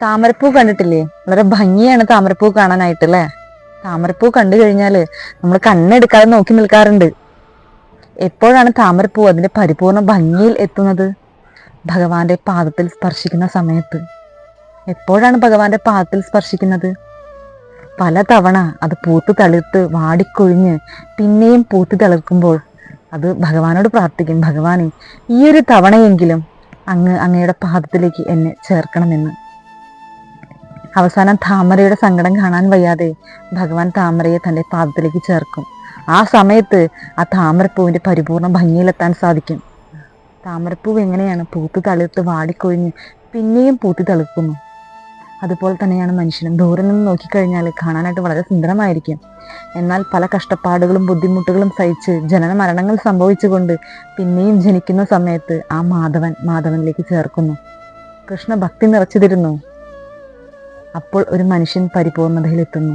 താമരപ്പൂ കണ്ടിട്ടില്ലേ? വളരെ ഭംഗിയാണ് താമരപ്പൂ കാണാനായിട്ട് അല്ലേ? താമരപ്പൂ കണ്ടു കഴിഞ്ഞാല് നമ്മൾ കണ്ണെടുക്കാതെ നോക്കി നിൽക്കാറുണ്ട്. എപ്പോഴാണ് താമരപ്പൂ അതിന്റെ പരിപൂർണ ഭംഗിയിൽ എത്തുന്നത്? ഭഗവാന്റെ പാദത്തിൽ സ്പർശിക്കുന്ന സമയത്ത്. എപ്പോഴാണ് ഭഗവാന്റെ പാദത്തിൽ സ്പർശിക്കുന്നത്? പലതവണ അത് പൂത്തു തളിർത്ത് വാടിക്കൊഴിഞ്ഞ് പിന്നെയും പൂത്തു തളിർക്കുമ്പോൾ അത് ഭഗവാനോട് പ്രാർത്ഥിക്കും, ഭഗവാനെ ഈ ഒരു തവണയെങ്കിലും അങ്ങയുടെ പാദത്തിലേക്ക് എന്നെ ചേർക്കണമെന്ന്. അവസാനം താമരയുടെ സങ്കടം കാണാൻ വയ്യാതെ ഭഗവാൻ താമരയെ തന്റെ പാദത്തിലേക്ക് ചേർക്കും. ആ സമയത്ത് ആ താമരപ്പൂവിന്റെ പരിപൂർണ ഭംഗിയിലെത്താൻ സാധിക്കും. താമരപ്പൂവ് എങ്ങനെയാണ് പൂത്തു തളിർത്ത് വാടിക്കൊഴിഞ്ഞ് പിന്നെയും പൂത്തി തളിർക്കുന്നു, അതുപോലെ തന്നെയാണ് മനുഷ്യനും. ദൂരെ നിന്ന് നോക്കിക്കഴിഞ്ഞാൽ കാണാനായിട്ട് വളരെ സുന്ദരമായിരിക്കും. എന്നാൽ പല കഷ്ടപ്പാടുകളും ബുദ്ധിമുട്ടുകളും സഹിച്ച് ജനന മരണങ്ങൾ സംഭവിച്ചുകൊണ്ട് പിന്നെയും ജനിക്കുന്ന സമയത്ത് ആ മാധവനിലേക്ക് ചേർക്കുന്നു. കൃഷ്ണ ഭക്തി നിറച്ചു തരുന്നു. അപ്പോൾ ഒരു മനുഷ്യൻ പരിപൂർണതയിലെത്തുന്നു.